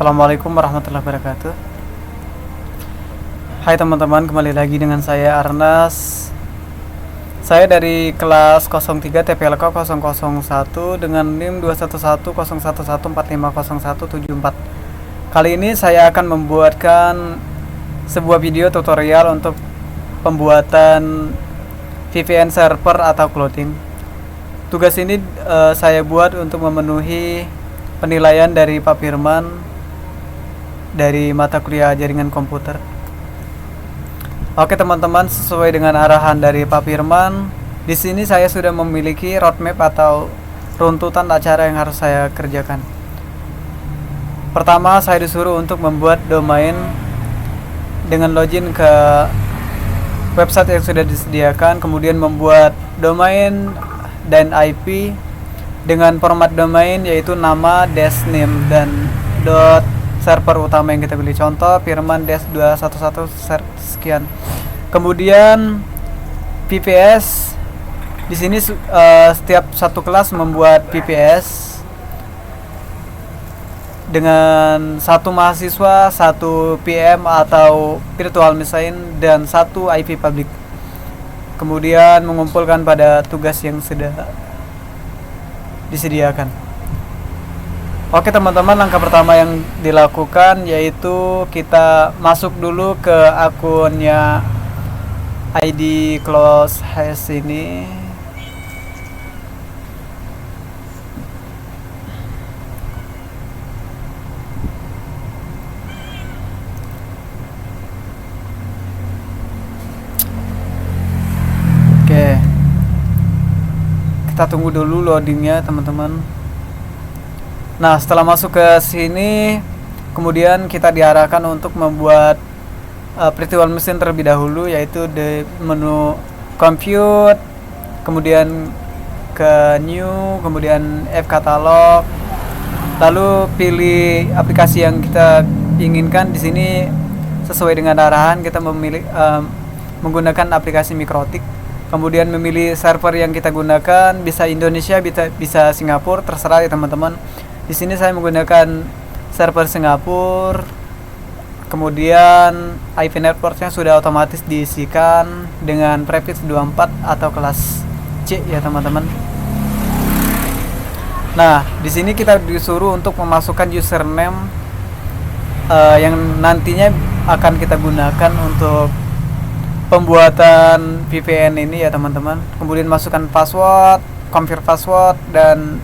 Assalamualaikum warahmatullahi wabarakatuh. Hai teman-teman, kembali lagi dengan saya Arnas. Saya dari kelas 03 TPLK 001 dengan NIM 2110114501744. Kali ini saya akan membuatkan sebuah video tutorial untuk pembuatan VPN server atau clouding. Tugas ini saya buat untuk memenuhi penilaian dari Pak Firman dari mata kuliah jaringan komputer. Oke teman-teman, sesuai dengan arahan dari Pak Firman, di sini saya sudah memiliki roadmap atau runtutan acara yang harus saya kerjakan. Pertama, saya disuruh untuk membuat domain dengan login ke website yang sudah disediakan, kemudian membuat domain dan IP dengan format domain yaitu nama, -name dan server utama yang kita pilih, contoh firman-211 sekian. Kemudian VPS di sini setiap satu kelas membuat VPS dengan satu mahasiswa, satu PM atau virtual machine dan satu IP public. Kemudian mengumpulkan pada tugas yang sudah disediakan. Oke teman-teman, langkah pertama yang dilakukan yaitu kita masuk dulu ke akunnya ID close hash ini. Oke, kita tunggu dulu loadingnya teman-teman. Nah, setelah masuk ke sini, kemudian kita diarahkan untuk membuat virtual machine terlebih dahulu, yaitu di menu compute, kemudian ke new, kemudian F katalog, lalu pilih aplikasi yang kita inginkan. Di sini sesuai dengan arahan kita memilih menggunakan aplikasi Mikrotik. Kemudian memilih server yang kita gunakan, bisa Indonesia, bisa Singapura, terserah ya teman-teman. Di sini saya menggunakan server Singapura. Kemudian IP networknya sudah otomatis diisikan dengan prefix 24 atau kelas C ya teman-teman. Nah, di sini kita disuruh untuk memasukkan username yang nantinya akan kita gunakan untuk pembuatan VPN ini ya teman-teman. Kemudian masukkan password, confirm password, dan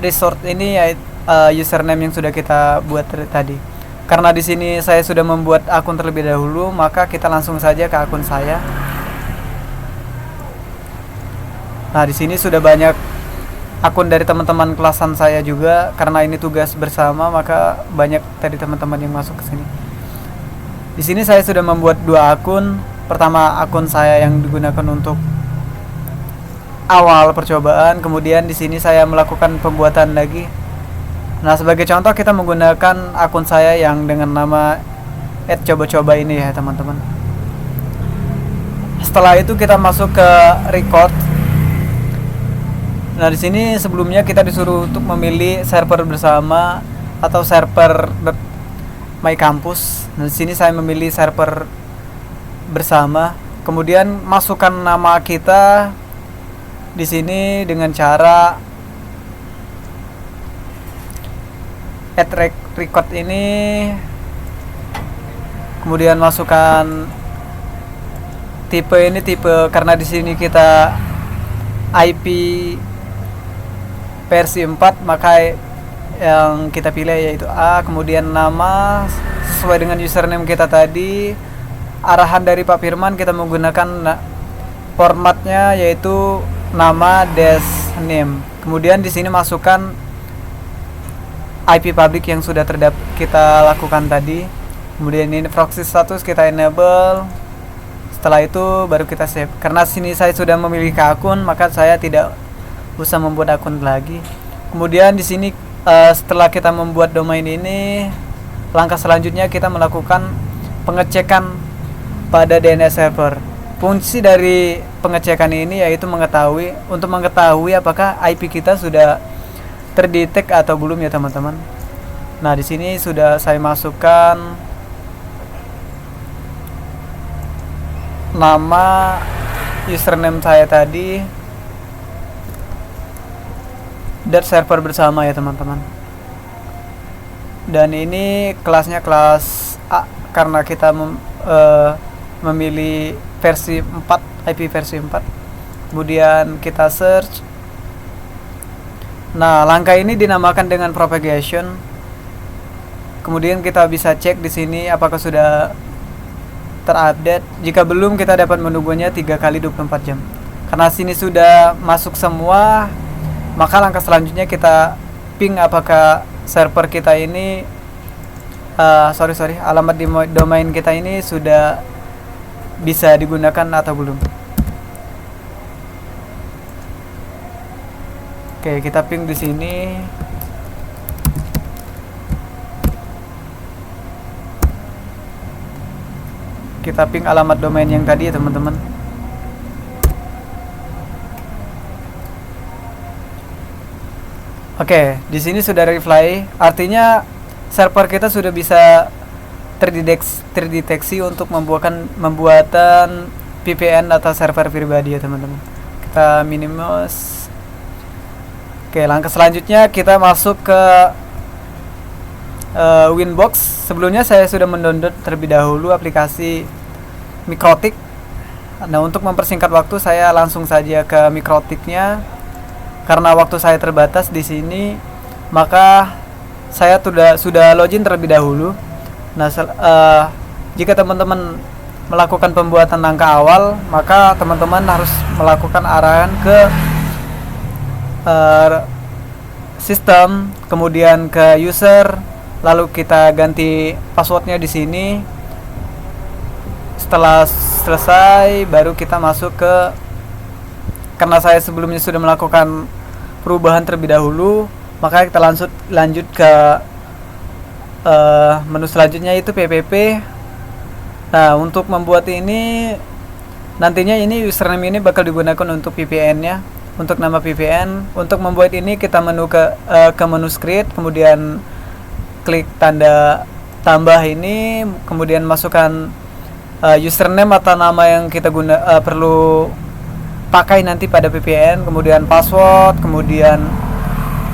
resort ini ya username yang sudah kita buat tadi. Karena di sini saya sudah membuat akun terlebih dahulu, maka kita langsung saja ke akun saya. Nah, di sini sudah banyak akun dari teman-teman kelasan saya juga. Karena ini tugas bersama, maka banyak tadi teman-teman yang masuk ke sini. Di sini saya sudah membuat dua akun. Pertama, akun saya yang digunakan untuk awal percobaan, kemudian di sini saya melakukan pembuatan lagi. Nah, sebagai contoh kita menggunakan akun saya yang dengan nama @coba-coba ini ya teman-teman. Setelah itu kita masuk ke record. Nah, di sini sebelumnya kita disuruh untuk memilih server bersama atau server My Campus. Nah, di sini saya memilih server bersama. Kemudian masukkan nama kita di sini dengan cara record ini, kemudian masukkan tipe ini, karena di sini kita IP versi 4, maka yang kita pilih yaitu A. Kemudian nama sesuai dengan username kita tadi. Arahan dari Pak Firman kita menggunakan formatnya yaitu nama -name. Kemudian di sini masukkan IP public yang sudah kita lakukan tadi. Kemudian ini proxy status kita enable. Setelah itu baru kita save. Karena sini saya sudah memiliki akun, maka saya tidak usah membuat akun lagi. Kemudian di sini setelah kita membuat domain ini, langkah selanjutnya kita melakukan pengecekan pada DNS server. Fungsi dari pengecekan ini yaitu untuk mengetahui apakah IP kita sudah terdetek atau belum ya teman-teman. Nah, di sini sudah saya masukkan nama username saya tadi dan server bersama ya teman-teman. Dan ini kelasnya kelas A karena kita memilih versi 4, IP versi 4. Kemudian kita search. Nah, langkah ini dinamakan dengan propagation. Kemudian kita bisa cek di sini apakah sudah terupdate. Jika belum, kita dapat menunggunya 3 kali 24 jam. Karena sini sudah masuk semua, maka langkah selanjutnya kita ping apakah server kita ini alamat di domain kita ini sudah bisa digunakan atau belum. Oke, kita ping di sini. Kita ping alamat domain yang tadi ya teman-teman. Oke, di sini sudah reply, artinya server kita sudah bisa terdeteksi untuk membuatan VPN atau server pribadi ya teman-teman. Kita minimize. Oke, langkah selanjutnya kita masuk ke Winbox. Sebelumnya saya sudah mendownload terlebih dahulu aplikasi Mikrotik. Nah, untuk mempersingkat waktu saya langsung saja ke Mikrotiknya. Karena waktu saya terbatas di sini, maka saya sudah login terlebih dahulu. Nah, jika teman-teman melakukan pembuatan langkah awal, maka teman-teman harus melakukan arahan ke sistem, kemudian ke user, lalu kita ganti passwordnya di sini. Setelah selesai, baru kita masuk ke, karena saya sebelumnya sudah melakukan perubahan terlebih dahulu, maka kita lanjut ke menu selanjutnya, itu PPP. Nah, untuk membuat ini nantinya ini username ini bakal digunakan untuk VPN nya, untuk nama VPN. Untuk membuat ini kita ke menu script, kemudian klik tanda tambah ini, kemudian masukkan username atau nama yang kita perlu pakai nanti pada VPN, kemudian password, kemudian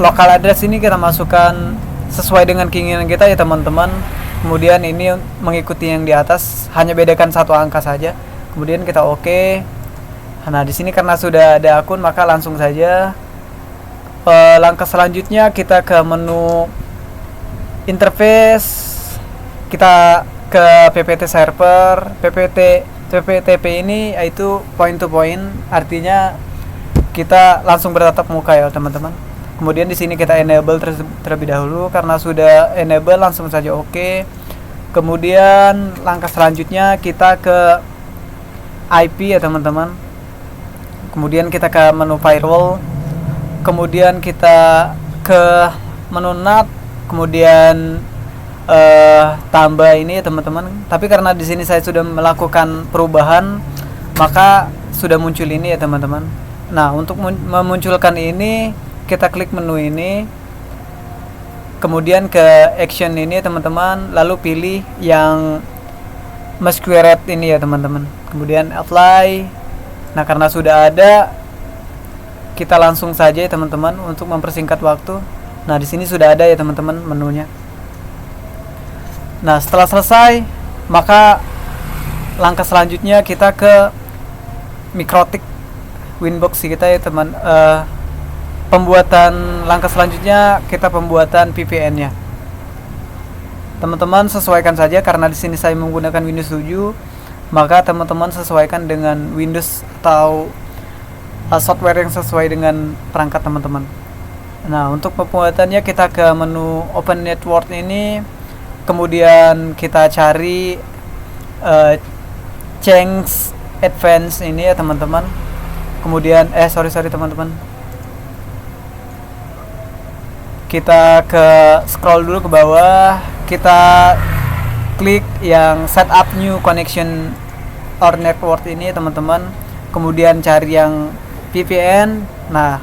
local address ini kita masukkan sesuai dengan keinginan kita ya teman-teman. Kemudian ini mengikuti yang di atas, hanya bedakan satu angka saja. Kemudian kita oke. Nah, di sini karena sudah ada akun, maka langsung saja langkah selanjutnya kita ke menu interface, kita ke PPT server. PPTP ini yaitu point to point, artinya kita langsung bertatap muka ya teman-teman. Kemudian di sini kita enable terlebih dahulu, karena sudah enable langsung saja oke. Kemudian langkah selanjutnya kita ke IP ya teman-teman. Kemudian kita ke menu firewall, kemudian kita ke menu NAT, kemudian tambah ini ya teman-teman. Tapi karena di sini saya sudah melakukan perubahan, maka sudah muncul ini ya teman-teman. Nah, untuk memunculkan ini kita klik menu ini, kemudian ke action ini ya teman-teman, lalu pilih yang masquerade ini ya teman-teman, kemudian apply. Nah, karena sudah ada, kita langsung saja ya teman-teman untuk mempersingkat waktu. Nah, di sini sudah ada ya teman-teman menunya. Nah, setelah selesai, maka langkah selanjutnya kita ke Mikrotik Winbox kita ya teman. Pembuatan langkah selanjutnya kita pembuatan VPN-nya. Teman-teman sesuaikan saja, karena di sini saya menggunakan Windows 7, maka teman-teman sesuaikan dengan Windows atau software yang sesuai dengan perangkat teman-teman. Nah, untuk pembuatannya kita ke menu Open Network ini, kemudian kita cari Change Advanced ini ya teman-teman. Kemudian teman-teman, kita ke scroll dulu ke bawah, kita klik yang Setup New Connection or Network ini ya teman-teman. Kemudian cari yang VPN. Nah,